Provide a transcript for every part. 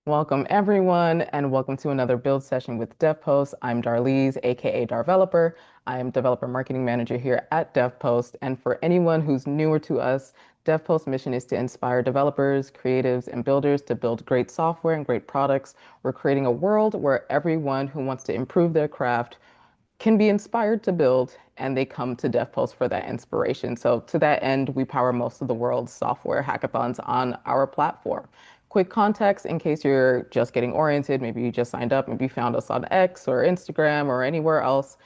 Welcome everyone, and welcome to another build session with Devpost. I'm Darlise, aka Darveloper. I am developer marketing manager here at Devpost. And for anyone who's newer to us, Devpost's mission is to inspire developers, creatives, and builders to build great software and great products. We're creating a world where everyone who wants to improve their craft can be inspired to build, and they come to Devpost for that inspiration. So to that end, we power most of the world's software hackathons on our platform. Quick context in case you're just getting oriented, maybe you just signed up, maybe you found us on X or Instagram or anywhere else.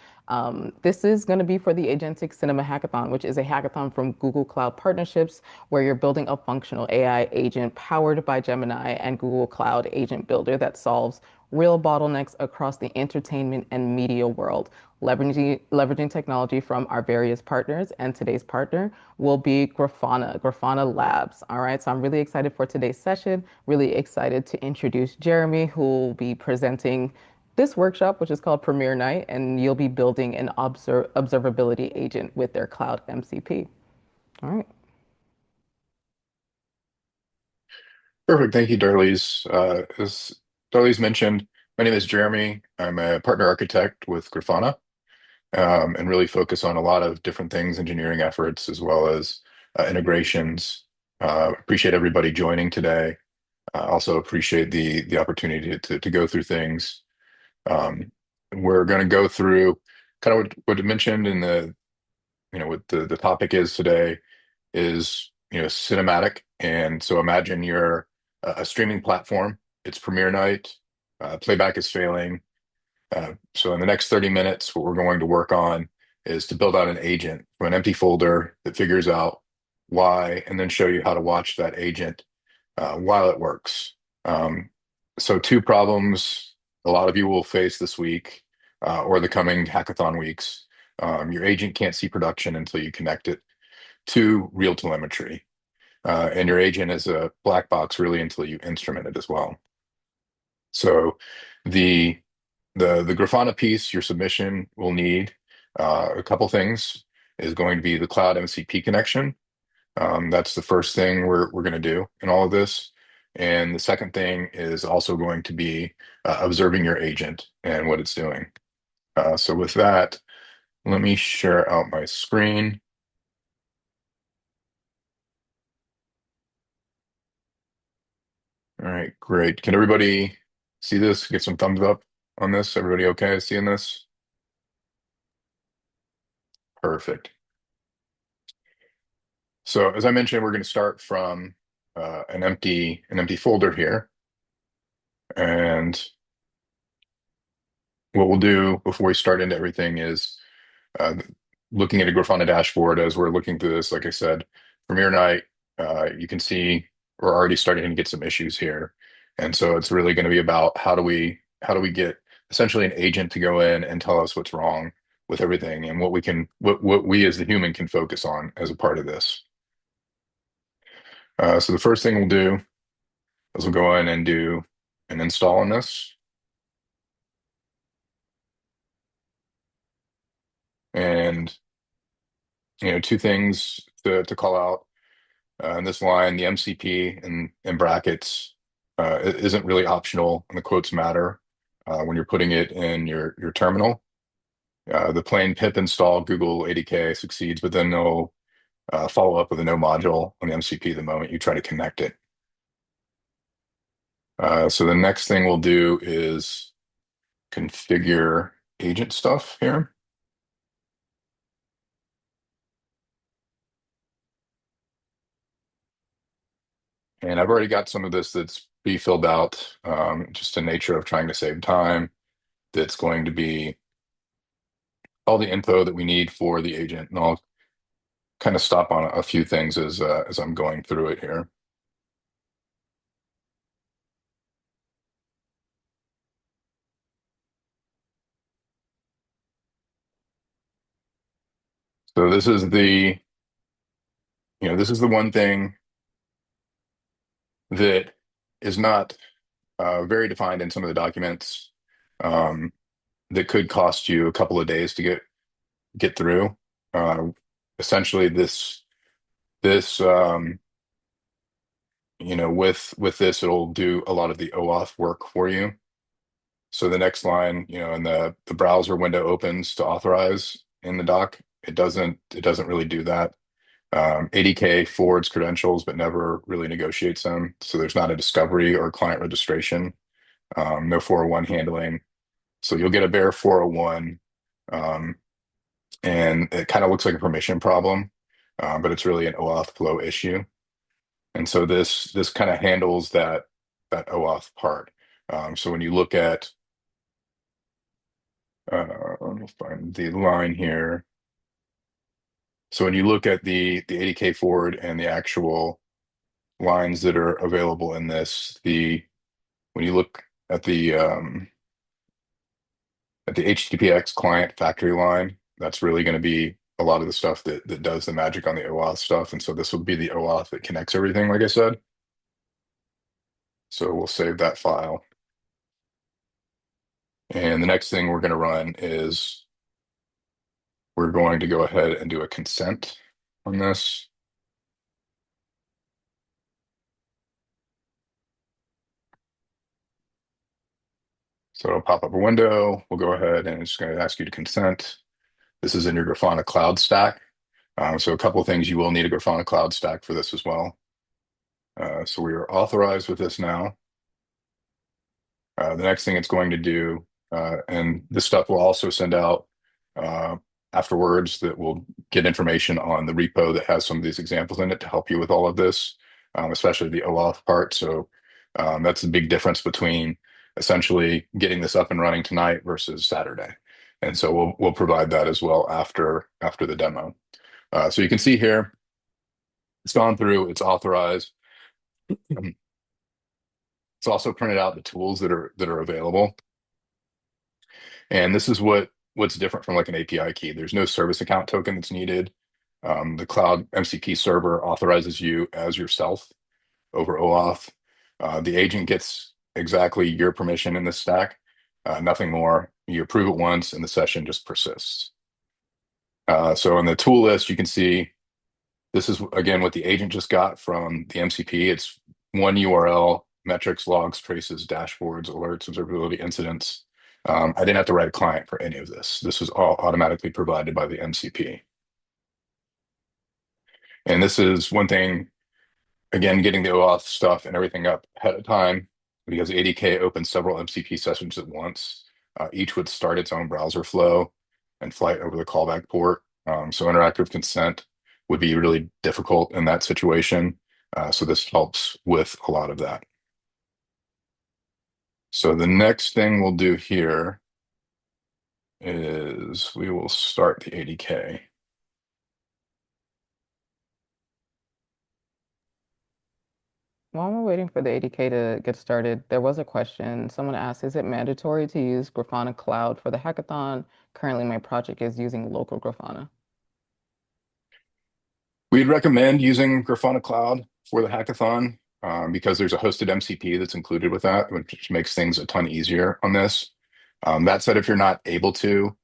This is going to be for the Agentic Cinema Hackathon, which is a hackathon from Google Cloud Partnerships, where you're building a functional AI agent powered by Gemini and Google Cloud Agent Builder that solves real bottlenecks across the entertainment and media world, leveraging technology from our various partners. And today's partner will be Grafana Labs. All right, so I'm really excited for today's session, really excited to introduce Jeremy, who will be presenting this workshop, which is called Premiere Night, and you'll be building an observability agent with their cloud MCP. All right. Perfect. Thank you, Darlise. As Darlise mentioned, my name is Jeremy. I'm a partner architect with Grafana, and really focus on a lot of different things, engineering efforts, as well as integrations. Appreciate everybody joining today. Also appreciate the opportunity to go through things. Um, we're going to go through kind of what I mentioned in what the topic is today is cinematic. And so imagine you're a streaming platform. It's premiere night. Playback is failing. So in the next 30 minutes, what we're going to work on is to build out an agent from an empty folder that figures out why, and then show you how to watch that agent while it works. Um, so two problems a lot of you will face this week or the coming hackathon weeks. Your agent can't see production until you connect it to real telemetry. And your agent is a black box really until you instrument it as well. So the the Grafana piece, your submission will need a couple things. Is going to be the cloud MCP connection. That's the first thing we're going to do in all of this. And the second thing is also going to be observing your agent and what it's doing. So with that, let me share out my screen. All right, great. Can everybody see this? Get some thumbs up on this. Everybody okay seeing this? Perfect. So as I mentioned, we're going to start from an empty folder here. And what we'll do before we start into everything is uh, looking at a Grafana dashboard as we're looking through this. Like I said, Premiere Night, you can see we're already starting to get some issues here. And so it's really going to be about how do we get essentially an agent to go in and tell us what's wrong with everything and what we as the human can focus on as a part of this. So the first thing we'll do is we'll go in and do an install on this. And two things to call out in this line, the MCP in brackets isn't really optional, and the quotes matter when you're putting it in your terminal. The plain pip install Google ADK succeeds, but then they'll follow up with a no module on the MCP the moment you try to connect it. So the next thing we'll do is configure agent stuff here. And I've already got some of this that's pre-filled out, just the nature of trying to save time. That's going to be all the info that we need for the agent. And I'll kind of stop on a few things as I'm going through it here. So this is the one thing that is not very defined in some of the documents um, that could cost you a couple of days to get through. Uh, Essentially, this with this, it'll do a lot of the OAuth work for you. So the next line, and the browser window opens to authorize in the doc. It doesn't really do that. ADK forwards credentials, but never really negotiates them. So there's not a discovery or client registration. No 401 handling. So you'll get a bare 401, um, and it kind of looks like a permission problem, but it's really an OAuth flow issue. And so this kind of handles that OAuth part. So when you look at, let me find the line here. So when you look at the ADK forward and the actual lines that are available in this, when you look at the HTTPX client factory line, that's really going to be a lot of the stuff that does the magic on the OAuth stuff. And so this will be the OAuth that connects everything, like I said. So we'll save that file. And the next thing we're going to run is we're going to go ahead and do a consent on this. So it'll pop up a window. We'll go ahead and it's going to ask you to consent. This is in your Grafana Cloud stack. So a couple of things, you will need a Grafana Cloud stack for this as well. So we are authorized with this now. The next thing it's going to do, and this stuff will also send out uh, afterwards that will get information on the repo that has some of these examples in it to help you with all of this, especially the OAuth part. So that's the big difference between essentially getting this up and running tonight versus Saturday. And so we'll provide that as well after the demo. So you can see here, it's gone through, it's authorized. It's also printed out the tools that are available. And this is what's different from like an API key. There's no service account token that's needed. The Cloud MCP server authorizes you as yourself over OAuth. The agent gets exactly your permission in this stack, nothing more. You approve it once, and the session just persists. So in the tool list, you can see this is, again, what the agent just got from the MCP. It's one URL, metrics, logs, traces, dashboards, alerts, observability, incidents. I didn't have to write a client for any of this. This was all automatically provided by the MCP. And this is one thing, again, getting the OAuth stuff and everything up ahead of time, because ADK opens several MCP sessions at once. Each would start its own browser flow and flight over the callback port. So interactive consent would be really difficult in that situation. So this helps with a lot of that. So the next thing we'll do here is we will start the ADK. While we're waiting for the ADK to get started, there was a question. Someone asked, is it mandatory to use Grafana Cloud for the hackathon? Currently, my project is using local Grafana. We'd recommend using Grafana Cloud for the hackathon because there's a hosted MCP that's included with that, which makes things a ton easier on this. That said, if you're not able to,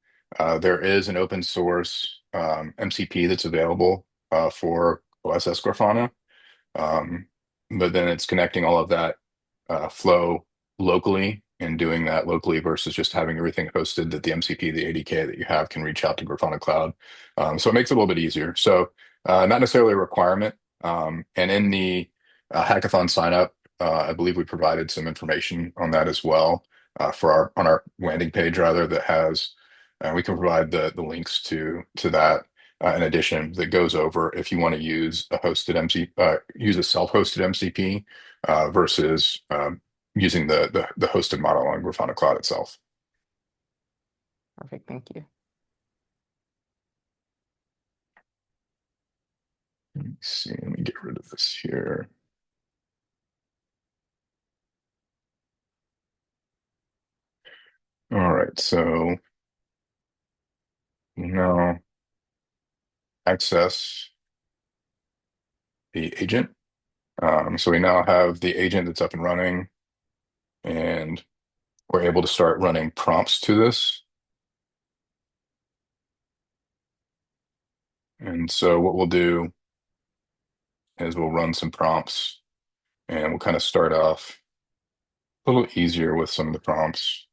there is an open source MCP that's available for OSS Grafana. Um, but then it's connecting all of that flow locally and doing that locally versus just having everything hosted that the MCP, the ADK that you have can reach out to Grafana Cloud. So it makes it a little bit easier. So not necessarily a requirement. And in the hackathon sign up, I believe we provided some information on that as well on our landing page rather that has we can provide the links to that in addition that goes over if you want to use a use a self-hosted MCP versus using the hosted model on Grafana Cloud itself. Perfect, thank you. Let me see, let me get rid of this here. All right, so now access the agent. So we now have the agent that's up and running, and we're able to start running prompts to this. And so what we'll do is we'll run some prompts And we'll kind of start off a little easier with some of the prompts,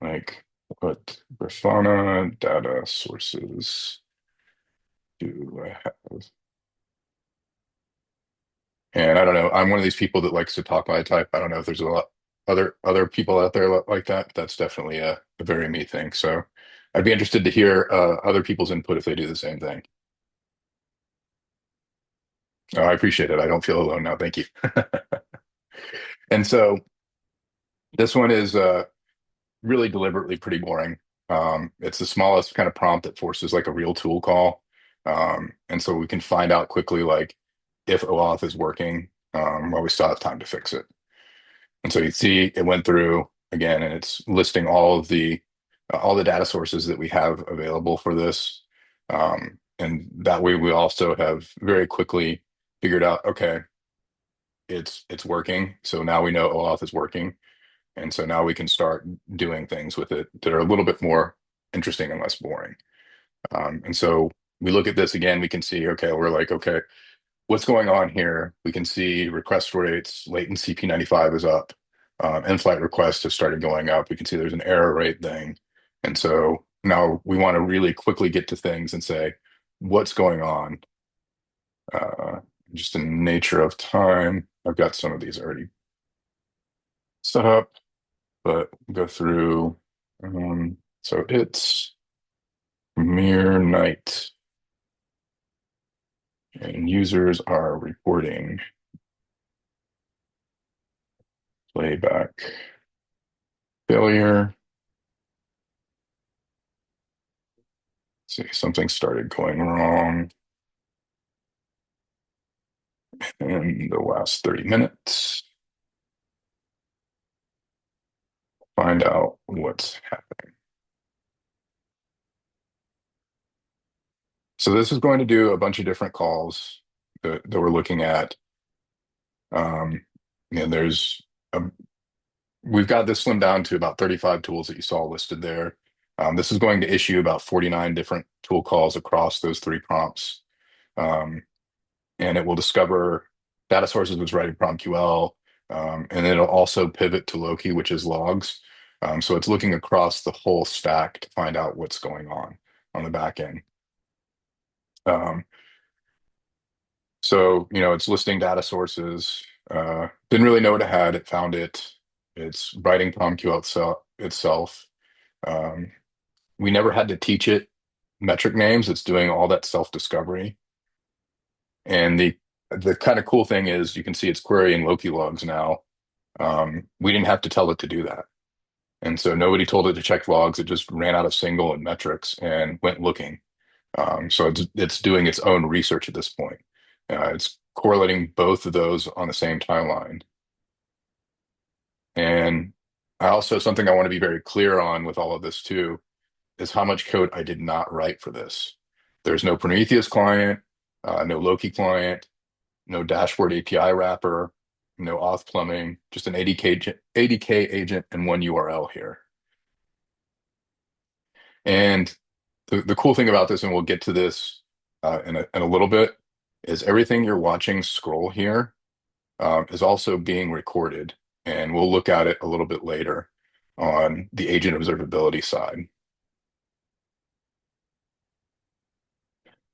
like what Grafana data sources do I have? And I don't know, I'm one of these people that likes to talk by type. I don't know if there's a lot other people out there like that, but that's definitely a very me thing. So I'd be interested to hear other people's input if they do the same thing. Oh, I appreciate it. I don't feel alone now. Thank you. And so this one is really deliberately pretty boring. It's the smallest kind of prompt that forces like a real tool call. And so we can find out quickly like if OAuth is working while we still have time to fix it. And so you see it went through again, and it's listing all the data sources that we have available for this. And that way we also have very quickly figured out, okay, it's working. So now we know OAuth is working. And so now we can start doing things with it that are a little bit more interesting and less boring. And so we look at this again, we can see, okay, we're like, okay, what's going on here? We can see request rates, latency P95 is up, in-flight requests have started going up. We can see there's an error rate thing. And so now we want to really quickly get to things and say, what's going on? Uh, just in the nature of time, I've got some of these already set up, but go through. So it's mere night, and users are reporting playback failure. See, something started going wrong in the last 30 minutes. Find out what's happening. So this is going to do a bunch of different calls that we're looking at. Um, and we've got this slimmed down to about 35 tools that you saw listed there. This is going to issue about 49 different tool calls across those three prompts. Um, and it will discover data sources was writing PromQL, and it'll also pivot to Loki, which is logs. So it's looking across the whole stack to find out what's going on the back end. Um, so, it's listing data sources. Didn't really know what it had. It found it. It's writing itself. Um, we never had to teach it metric names. It's doing all that self-discovery. And the kind of cool thing is you can see it's querying Loki logs now. We didn't have to tell it to do that. And so nobody told it to check logs. It just ran out of single and metrics and went looking. So it's doing its own research at this point. It's correlating both of those on the same timeline. And something I want to be very clear on with all of this too is how much code I did not write for this. There's no Prometheus client, no Loki client, no dashboard API wrapper, no auth plumbing, just an ADK agent and one URL here. And the cool thing about this, and we'll get to this in a little bit, is everything you're watching scroll here is also being recorded. And we'll look at it a little bit later on the agent observability side.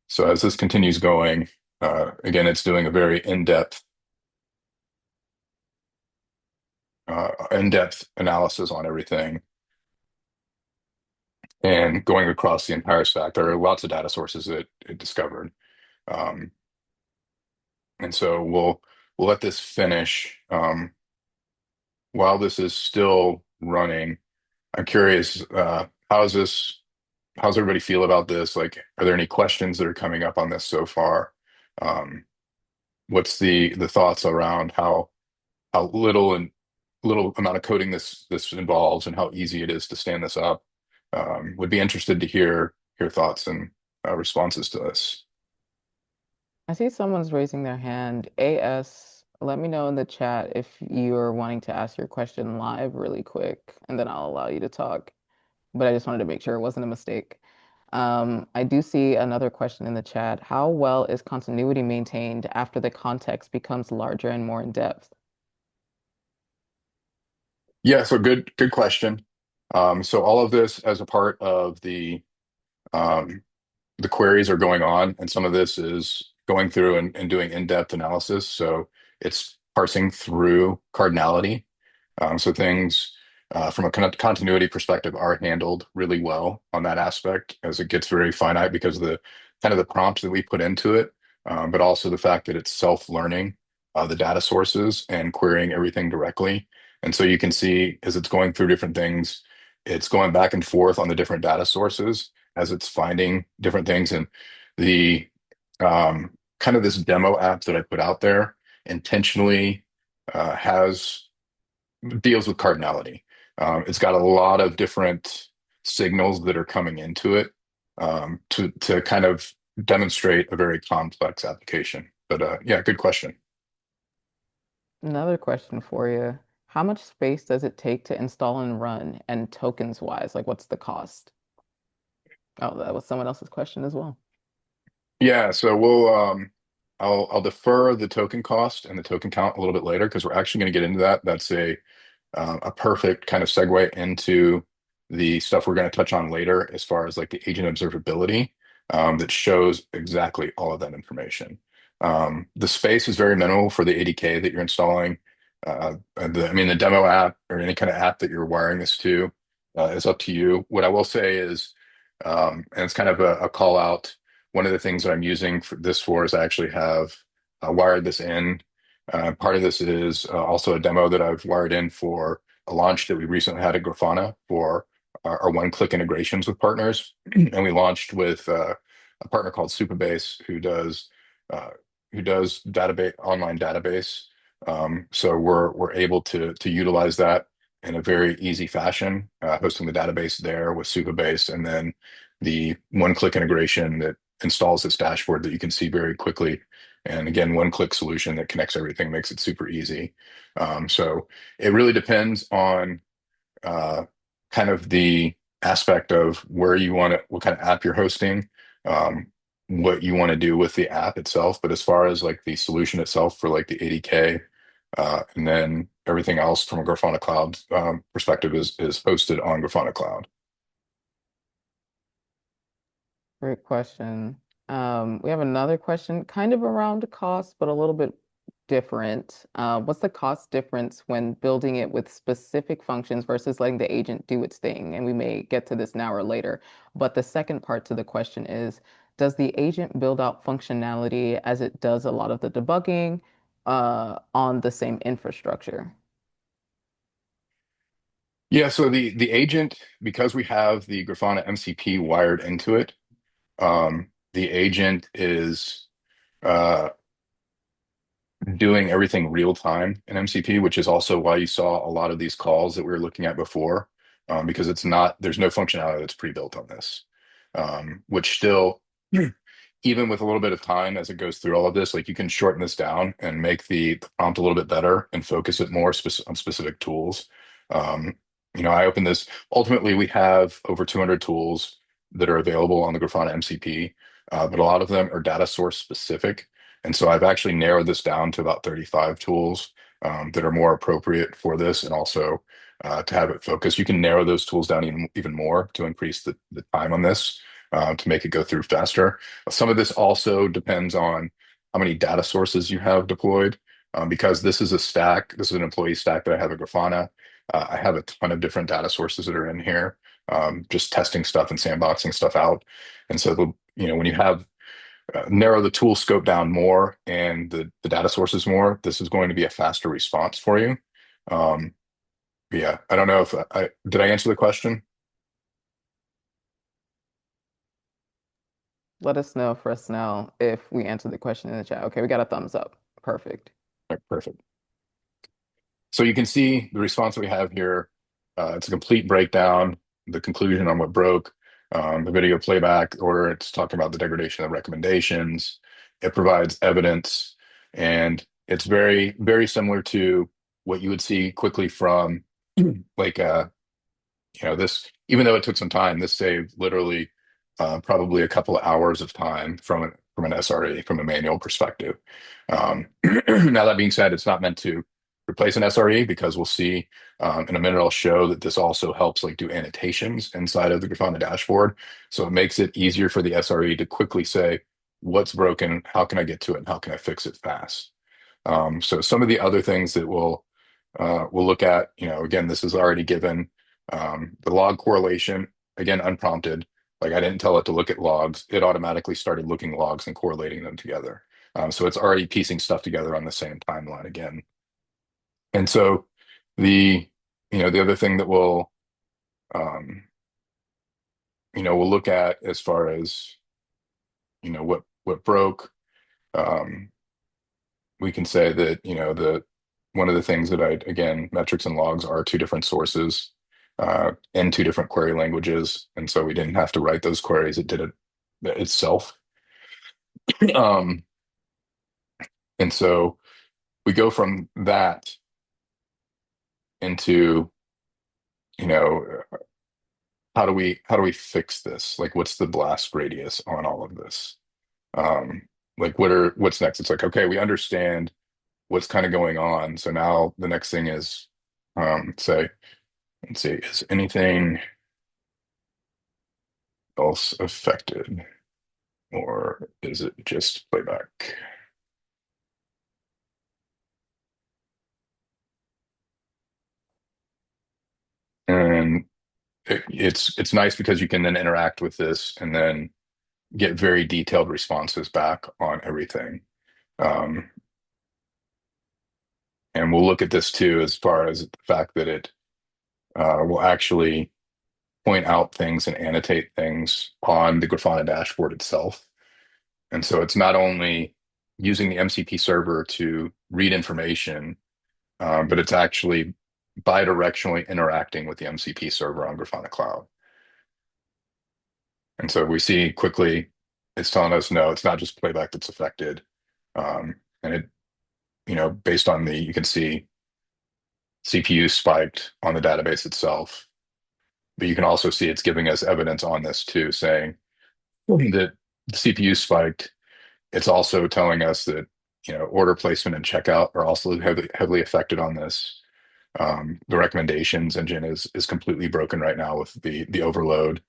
So as this continues going, again, it's doing a very in-depth analysis on everything and going across the entire stack. There are lots of data sources that it discovered. Um, and so we'll let this finish. While this is still running, I'm curious, how's everybody feel about this? Like, are there any questions that are coming up on this so far? Um, what's the thoughts around how little amount of coding this involves and how easy it is to stand this up? Would be interested to hear your thoughts and responses to this. I see someone's raising their hand. AS, let me know in the chat if you're wanting to ask your question live really quick, and then I'll allow you to talk. But I just wanted to make sure it wasn't a mistake. I do see another question in the chat. How well is continuity maintained after the context becomes larger and more in depth? Yeah, so good question. So all of this as a part of um, the queries are going on, and some of this is going through and doing in-depth analysis. So it's parsing through cardinality. So things from a continuity perspective are handled really well on that aspect as it gets very finite because of the kind of the prompts that we put into it, but also the fact that it's self-learning the data sources and querying everything directly. And so you can see as it's going through different things, it's going back and forth on the different data sources as it's finding different things. And the kind of this demo app that I put out there intentionally has deals with cardinality. It's got a lot of different signals that are coming into it to kind of demonstrate a very complex application. But yeah, good question. Another question for you. How much space does it take to install and run, and tokens wise, like what's the cost? Oh, that was someone else's question as well. Yeah, so I'll defer the token cost and the token count a little bit later because we're actually going to get into that. That's a perfect kind of segue into the stuff we're going to touch on later as far as like the agent observability that shows exactly all of that information. The space is very minimal for the ADK that you're installing. I mean, the demo app or any kind of app that you're wiring this to is up to you. What I will say is, and it's kind of a call out. One of the things that I'm using for this for is I actually have wired this in. Part of this is also a demo that I've wired in for a launch that we recently had at Grafana for our one-click integrations with partners. And we launched with a partner called Supabase uh, who does database online database. So we're able to utilize that in a very easy fashion, hosting the database there with Supabase, and then the one-click integration that installs this dashboard that you can see very quickly. And again, one-click solution that connects everything makes it super easy. So it really depends on uh, kind of the aspect of where you want it, what kind of app you're hosting, um, what you want to do with the app itself. But as far as like the solution itself for like the ADK, and then everything else from a Grafana Cloud perspective is hosted on Grafana Cloud. Great question. We have another question, kind of around cost, but a little bit different. What's the cost difference when building it with specific functions versus letting the agent do its thing? And we may get to this now or later. But the second part to the question is, does the agent build out functionality as it does a lot of the debugging on the same infrastructure? Yeah, so the agent, because we have the Grafana MCP wired into it, the agent is uh, doing everything real time in MCP, which is also why you saw a lot of these calls that we were looking at before, because there's no functionality that's pre-built on this, which still, even with a little bit of time as it goes through all of this, like you can shorten this down and make the prompt a little bit better and focus it more on specific tools. Um, I opened this. Ultimately, we have over 200 tools that are available on the Grafana MCP, but a lot of them are data source specific. And so I've actually narrowed this down to about 35 tools that are more appropriate for this and also to have it focused. You can narrow those tools down even more to increase the time on this to make it go through faster. Some of this also depends on how many data sources you have deployed. Because this is a stack, this is an employee stack that I have at Grafana. I have a ton of different data sources that are in here, just testing stuff and sandboxing stuff out. And so when you have narrow the tool scope down more and the data sources more, this is going to be a faster response for you. Um, but yeah, I don't know if I did I answer the question? Let us know for us now if we answered the question in the chat. Okay, we got a thumbs up. Perfect. Right, perfect. So you can see the response that we have here. It's a complete breakdown, the conclusion on what broke, the video playback order. It's talking about the degradation of recommendations. It provides evidence, and it's very, very similar to what you would see quickly from like this. Even though it took some time, this saved literally. probably a couple of hours of time from an SRE, from a manual perspective. Now that being said, it's not meant to replace an SRE because we'll see in a minute I'll show that this also helps like do annotations inside of the Grafana dashboard. So it makes it easier for the SRE to quickly say what's broken, how can I get to it, and how can I fix it fast. So some of the other things that we'll look at, again, this is already given. The log correlation, again, unprompted. Like I didn't tell it to look at logs. It automatically started looking logs and correlating them together. So it's already piecing stuff together on the same timeline again. And so the, the other thing that um, we'll look at as far as, what broke, um, we can say that, one of the things that again, metrics and logs are two different sources in two different query languages. And so we didn't have to write those queries. It did it itself. Um, and so we go from that into, you know, how do we fix this? Like, what's the blast radius on all of this? Um, like, what's next? It's like, okay, we understand what's kind of going on. So now the next thing is, say, let's see, is anything else affected, or is it just playback? And it's nice because you can then interact with this and then get very detailed responses back on everything. Um, and we'll look at this too as far as the fact that it will actually point out things and annotate things on the Grafana dashboard itself. And so it's not only using the MCP server to read information, but it's actually bi-directionally interacting with the MCP server on Grafana Cloud. And so we see quickly it's telling us, no, it's not just playback that's affected. And it, based on you can see CPU spiked on the database itself, but you can also see it's giving us evidence on this too, saying that the CPU spiked. It's also telling us that, order placement and checkout are also heavily affected on this. The recommendations engine is completely broken right now with the overload.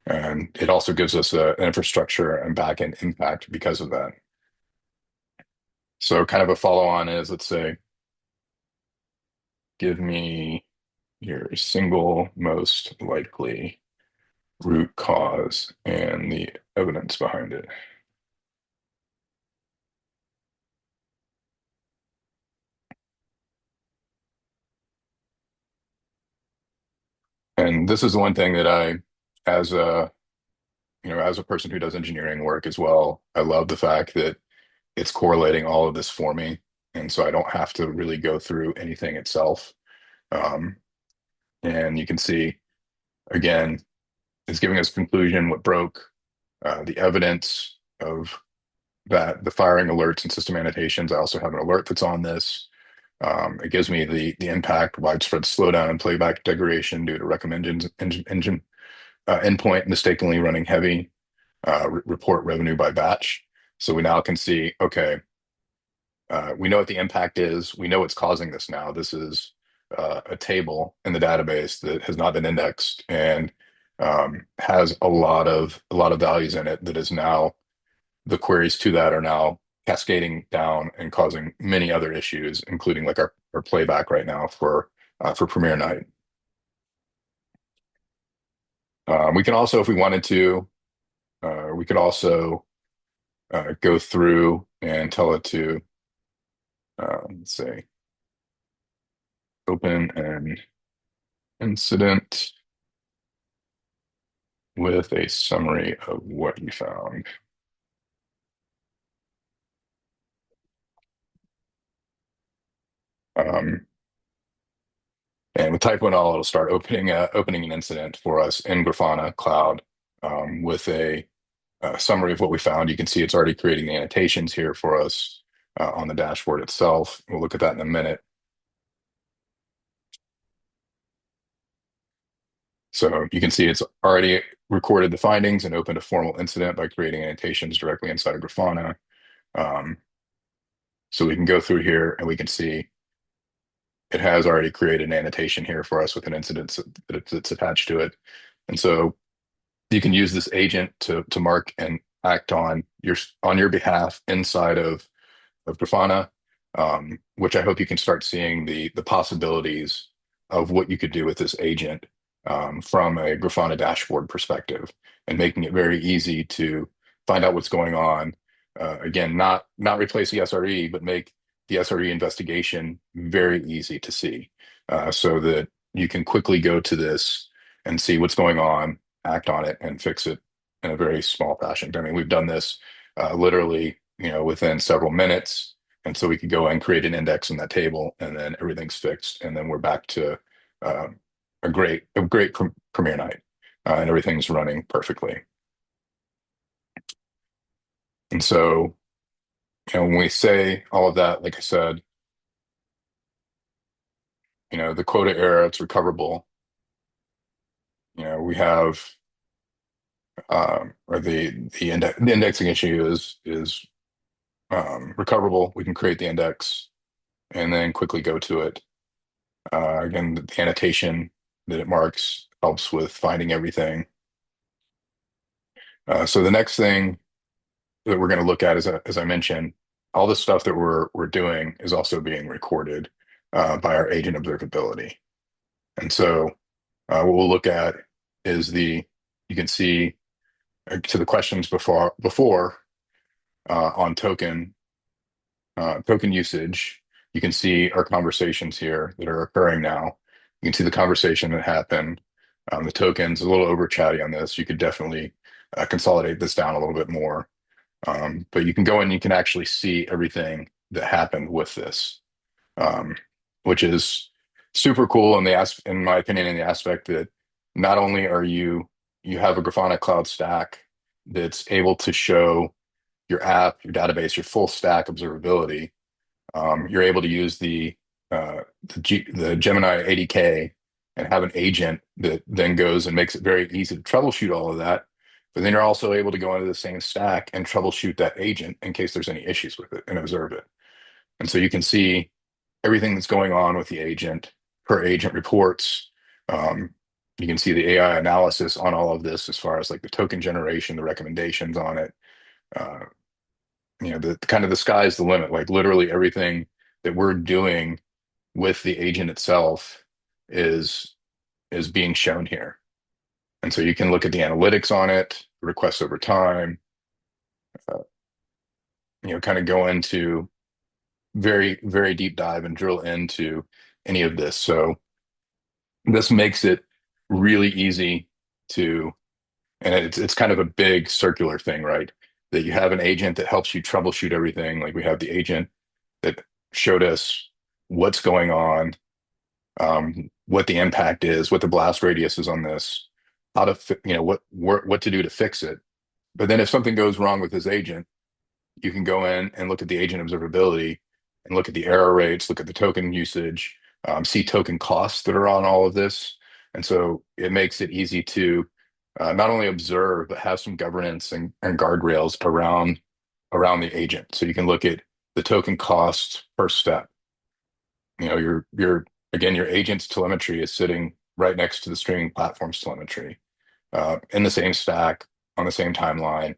And it also gives us an infrastructure and backend impact because of that. So kind of a follow on is, let's say, give me your single most likely root cause and the evidence behind it. And this is the one thing that as a person who does engineering work as well, I love the fact that it's correlating all of this for me. And so I don't have to really go through anything itself. Um, and you can see, again, it's giving us conclusion, what broke, the evidence of that, the firing alerts and system annotations. I also have an alert that's on this. It gives me the impact, widespread slowdown and playback degradation due to recommend engine endpoint mistakenly running heavy, report revenue by batch. So we now can see, okay, we know what the impact is. We know what's causing this now. This is a table in the database that has not been indexed and has a lot of values in it that is now the queries to that are now cascading down and causing many other issues, including like our playback right now for premiere night. We can also, if we wanted to, we could also go through and tell it to, let's say, open an incident with a summary of what you found. Um, and with type 1 all, it'll start opening an incident for us in Grafana Cloud with a summary of what we found. You can see it's already creating the annotations here for us on the dashboard itself. We'll look at that in a minute. So you can see it's already recorded the findings and opened a formal incident by creating annotations directly inside of Grafana. Um, so we can go through here and we can see it has already created an annotation here for us with an incident that's attached to it. And so you can use this agent to mark and act on your behalf inside of Grafana, which I hope you can start seeing the possibilities of what you could do with this agent from a Grafana dashboard perspective, and making it very easy to find out what's going on. Again, not replace the SRE, but make the SRE investigation very easy to see, so that you can quickly go to this and see what's going on, act on it, and fix it in a very small fashion. I mean, we've done this literally, within several minutes. And so we could go and create an index in that table, and then everything's fixed, and then we're back to uh, a great premiere night, and everything's running perfectly. And so, when we say all of that, like I said, the quota error, it's recoverable. We have or the indexing issue is recoverable. We can create the index and then quickly go to it. Again, the annotation that it marks helps with finding everything. So the next thing that we're going to look at is, as I mentioned, all the stuff that we're doing is also being recorded by our agent observability. And so what we'll look at is you can see to the questions before on token usage. You can see our conversations here that are occurring now. You can see the conversation that happened. The token's a little over chatty on this. You could definitely consolidate this down a little bit more. But you can go in, you can actually see everything that happened with this, which is super cool in my opinion, in the aspect that not only you have a Grafana cloud stack that's able to show your app, your database, your full stack observability. You're able to use the Gemini ADK and have an agent that then goes and makes it very easy to troubleshoot all of that. But then you're also able to go into the same stack and troubleshoot that agent in case there's any issues with it and observe it. And so you can see everything that's going on with the agent per agent reports. You can see the AI analysis on all of this as far as like the token generation, the recommendations on it. Uh, the kind of the sky's the limit. Like literally everything that we're doing with the agent itself is being shown here. And so you can look at the analytics on it, requests over time, uh, kind of go into very, very deep dive and drill into any of this. So this makes it really easy to, and it's kind of a big circular thing, right? That you have an agent that helps you troubleshoot everything. Like we have the agent that showed us what's going on, what the impact is, what the blast radius is on this, how to, what to do to fix it. But then if something goes wrong with this agent, you can go in and look at the agent observability and look at the error rates, look at the token usage, see token costs that are on all of this. And so it makes it easy to not only observe, but have some governance and guardrails around the agent. So you can look at the token cost per step. Your agent's telemetry is sitting right next to the streaming platform's telemetry in the same stack on the same timeline.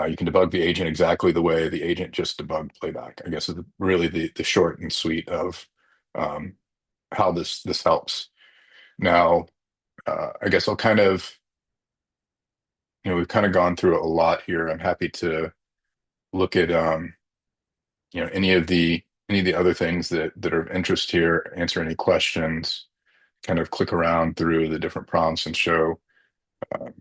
You can debug the agent exactly the way the agent just debugged playback. I guess is really the short and sweet of um, how this helps. Now, I guess I'll kind of, we've kind of gone through a lot here. I'm happy to look at any of the other things that are of interest here, answer any questions, kind of click around through the different prompts and show um,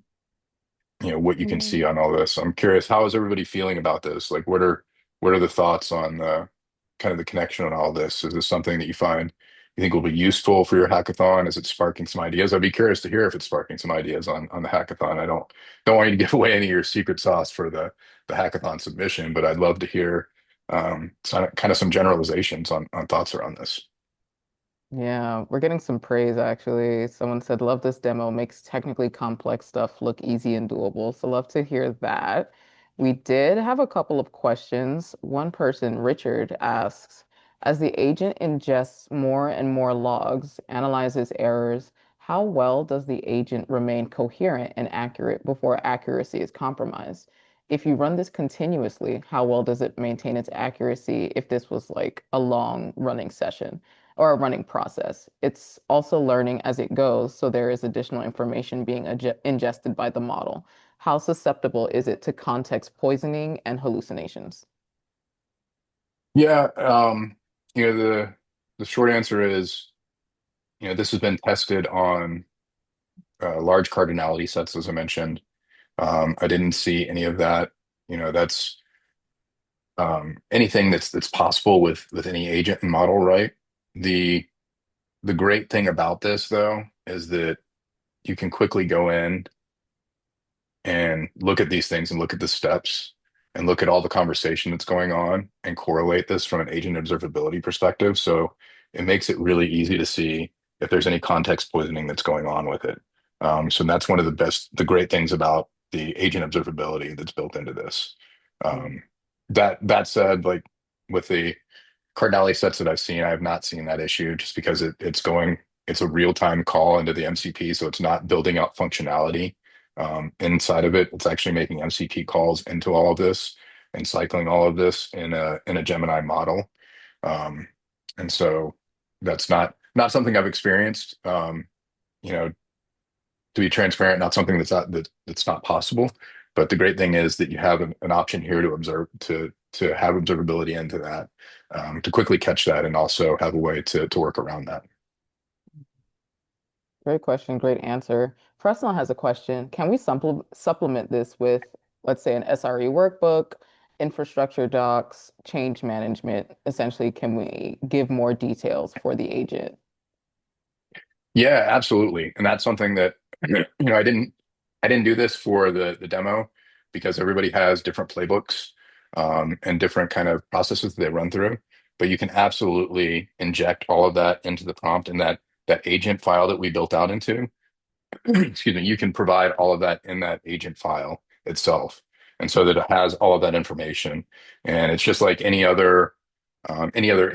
what you can see on all this. I'm curious, how is everybody feeling about this? Like, what are the thoughts on the kind of the connection on all this? Is this something that you think will be useful for your hackathon? Is it sparking some ideas? I'd be curious to hear if it's sparking some ideas on the hackathon. I don't want you to give away any of your secret sauce for the hackathon submission, but I'd love to hear kind of some generalizations on thoughts around this. Yeah, we're getting some praise actually. Someone said, love this demo, makes technically complex stuff look easy and doable. So love to hear that. We did have a couple of questions. One person, Richard, asks, as the agent ingests more and more logs, analyzes errors, how well does the agent remain coherent and accurate before accuracy is compromised? If you run this continuously, how well does it maintain its accuracy if this was like a long running session? Or a running process. It's also learning as it goes, so there is additional information being ingested by the model. How susceptible is it to context poisoning and hallucinations? Yeah, the short answer is, this has been tested on large cardinality sets, as I mentioned. I didn't see any of that. That's anything that's possible with any agent and model, right? The the great thing about this, though, is that you can quickly go in and look at these things and look at the steps and look at all the conversation that's going on and correlate this from an agent observability perspective. So it makes it really easy to see if there's any context poisoning that's going on with it. So that's one of the great things about the agent observability that's built into this. Mm. Um, that said, like with the Cardinale sets that I've seen, I have not seen that issue just because it's a real-time call into the MCP, so it's not building out functionality inside of it. It's actually making MCP calls into all of this and cycling all of this in a Gemini model. Um, and so that's not something I've experienced. You know, to be transparent, not something that's not possible. But the great thing is that you have an option here to observe to have observability into that, to quickly catch that, and also have a way to work around that. Great question, great answer. Presnell has a question. Can we supplement this with, let's say, an SRE workbook, infrastructure docs, change management? Essentially, can we give more details for the agent? Yeah, absolutely. And that's something that I didn't do this for the demo because everybody has different playbooks and different kind of processes that they run through. But you can absolutely inject all of that into the prompt and that agent file that we built out into. Excuse me, you can provide all of that in that agent file itself. And so that it has all of that information. And it's just like any other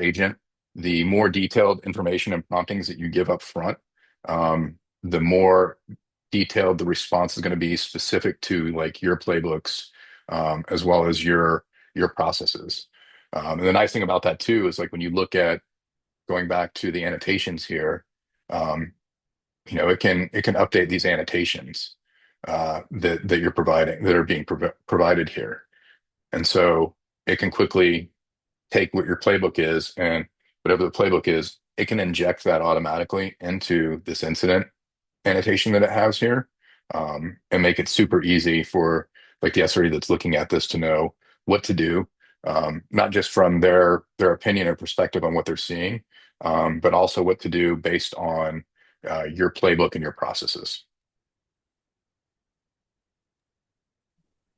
agent. The more detailed information and promptings that you give up front, the more detailed the response is going to be specific to like your playbooks, as well as your processes. And the nice thing about that too is like when you look at going back to the annotations here, um, it can update these annotations that you're providing that are being provided here, and so it can quickly take what your playbook is and whatever the playbook is, it can inject that automatically into this incident annotation that it has here, and make it super easy for like the SRE that's looking at this to know what to do, not just from their opinion or perspective on what they're seeing, but also what to do based on your playbook and your processes.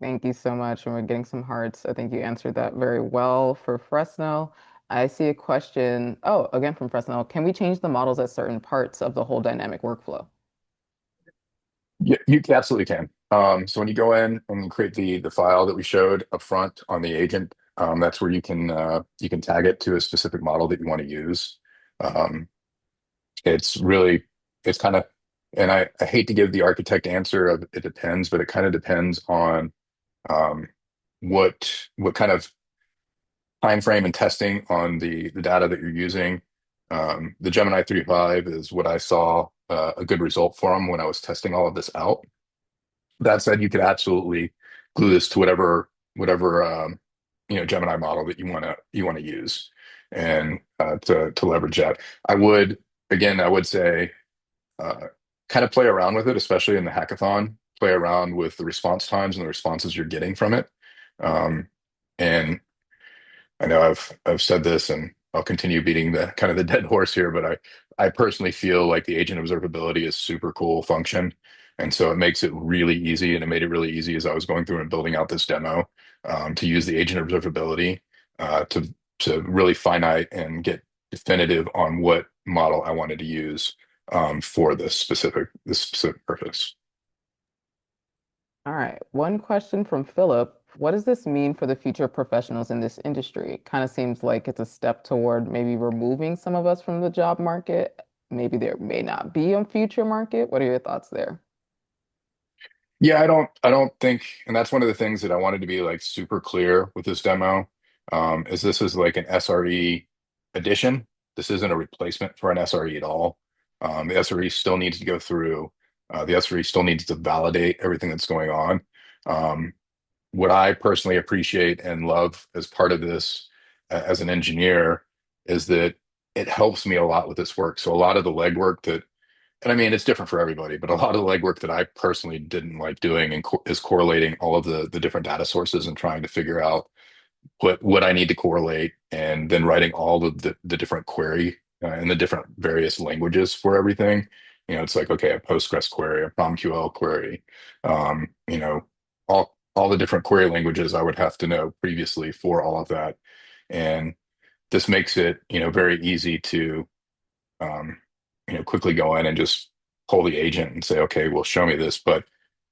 Thank you so much. And we're getting some hearts. I think you answered that very well for Fresno. I see a question. Oh, again from Fresno. Can we change the models at certain parts of the whole dynamic workflow? Yeah, you absolutely can. So when you go in and you create the file that we showed up front on the agent, that's where you can tag it to a specific model that you want to use. Um, it's really it's kind of, and I hate to give the architect answer of it depends, but it kind of depends on um, what kind of time frame and testing on the data that you're using. The Gemini 3.5 is what I saw a good result from when I was testing all of this out. That said, you could absolutely glue this to whatever Gemini model that you want to use, and to leverage that. I would say uh, kind of play around with it, especially in the hackathon. Play around with the response times and the responses you're getting from it. Um, and I know I've said this, and I'll continue beating the kind of the dead horse here, but I personally feel like the agent observability is super cool function, and so it makes it really easy, and it made it really easy as I was going through and building out this demo, to use the agent observability to really finite and get definitive on model I wanted to use for this specific purpose. All right. One question from Philip. What does this mean for the future professionals in this industry? It kind of seems like it's a step toward maybe removing some of us from the job market. Maybe there may not be a future market. What are your thoughts there? Yeah, I don't think, and that's one of the things that I wanted to be like super clear with this demo, is this is like an SRE addition. This isn't a replacement for an SRE at all. The SRE still needs to go through, the SRE still needs to validate everything that's going on. Um, what I personally appreciate and love as part of this as an engineer is that it helps me a lot with this work. So a lot of the legwork that, and I mean, it's different for everybody, but a lot of the legwork that I personally didn't like doing and is correlating all of the different data sources and trying to figure out what I need to correlate, and then writing all of the different query and the different various languages for everything. It's like, okay, a Postgres query, a PromQL query, you know, all the different query languages I would have to know previously for all of that. And this makes it, very easy to um, quickly go in and just pull the agent and say, okay, well, show me this. But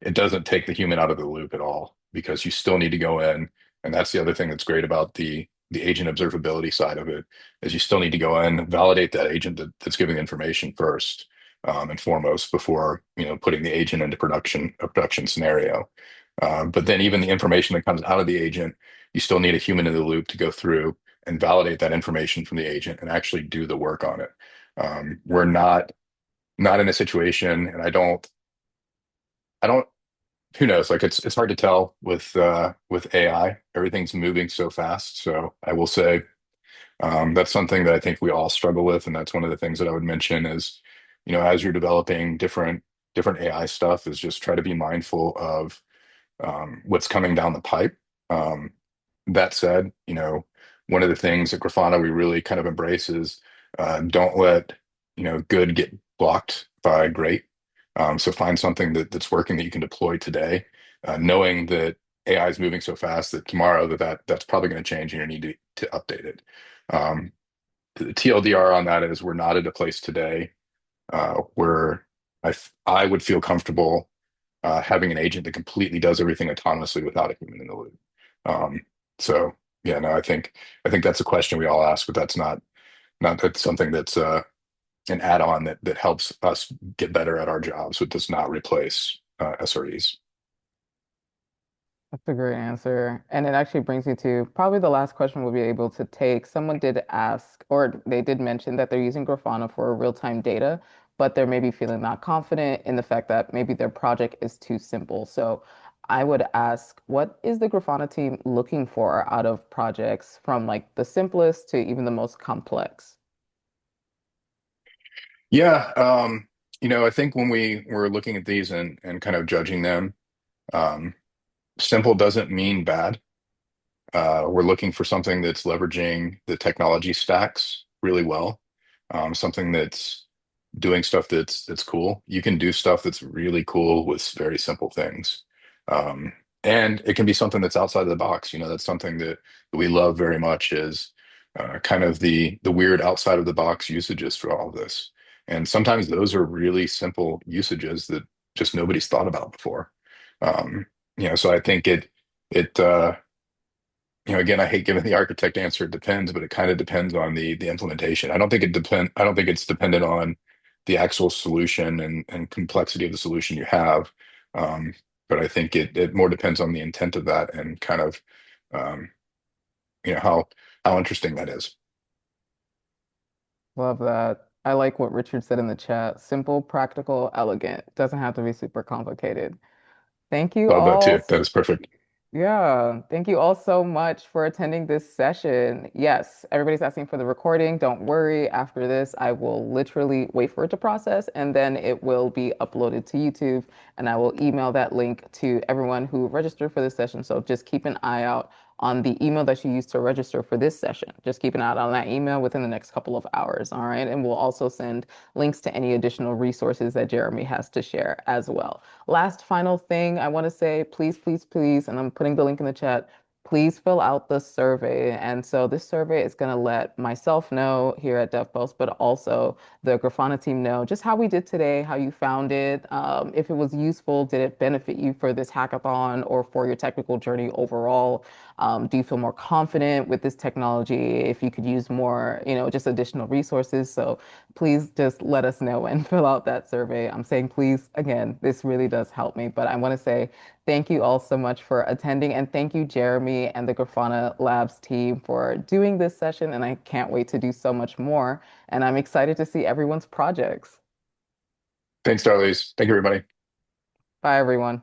it doesn't take the human out of the loop at all, because you still need to go in. And that's the other thing that's great about the agent observability side of it, is you still need to go in, validate that agent that's giving the information first, and foremost, before, putting the agent into a production scenario. But then even the information that comes out of the agent, you still need a human in the loop to go through and validate that information from the agent and actually do the work on it. We're not in a situation, and I don't. Who knows? Like, it's hard to tell with AI. Everything's moving so fast. So I will say, that's something that I think we all struggle with, and that's one of the things that I would mention is, as you're developing different AI stuff, is just try to be mindful of what's coming down the pipe. Um, that said, one of the things at Grafana we really kind of embrace is, don't let, good get blocked by great. So find something that's working that you can deploy today, knowing that AI is moving so fast that tomorrow that's probably going to change and you need to update it. Um, the TLDR on that is we're not at a place today where I would feel comfortable having an agent that completely does everything autonomously without a human in the loop. Um, so yeah, no, I think that's a question we all ask, but that's something that's an add-on that helps us get better at our jobs. It does not replace SREs. That's a great answer. And it actually brings me to probably the last question we'll be able to take. Someone did ask, or they did mention that they're using Grafana for real-time data, but they're maybe feeling not confident in the fact that maybe their project is too simple. So I would ask, what is the Grafana team looking for out of projects from like the simplest to even the most complex? Yeah, I think when we were looking at these and kind of judging them, um, simple doesn't mean bad. We're looking for something that's leveraging the technology stacks really well, something that's doing stuff that's cool. You can do stuff that's really cool with very simple things. Um, and it can be something that's outside of the box. That's something that we love very much, is kind of the weird outside of the box usages for all of this. And sometimes those are really simple usages that just nobody's thought about before. Um, so I think it again, I hate giving the architect answer, it depends, but it kind of depends on the implementation. I don't think it's dependent on the actual solution and complexity of the solution you have. Um, but I think it more depends on the intent of that, and kind of um, how interesting that is. Love that. I like what Richard said in the chat. Simple, practical, elegant. Doesn't have to be super complicated. Thank you Love that all. too. That is perfect. Yeah, thank you all so much for attending this session. Yes, everybody's asking for the recording. Don't worry. After this, I will literally wait for it to process and then it will be uploaded to YouTube and I will email that link to everyone who registered for this session. So just keep an eye out on the email that you used to register for this session. Just keep an eye out on that email within the next couple of hours. All right. And we'll also send links to any additional resources that Jeremy has to share as well. Last final thing I want to say, please, please, please, and I'm putting the link in the chat. please fill out the survey. And so this survey is going to let myself know here at DevPost, but also the Grafana team know just how we did today, how you found it, if it was useful, did it benefit you for this hackathon or for your technical journey overall? Do you feel more confident with this technology? If you could use more, just additional resources. So please just let us know and fill out that survey. I'm saying please again, this really does help me, but I want to say thank you all so much for attending, and thank you, Jeremy and the Grafana Labs team, for doing this session. And I can't wait to do so much more. And I'm excited to see everyone's projects. Thanks, Darlise. Thank you, everybody. Bye, everyone.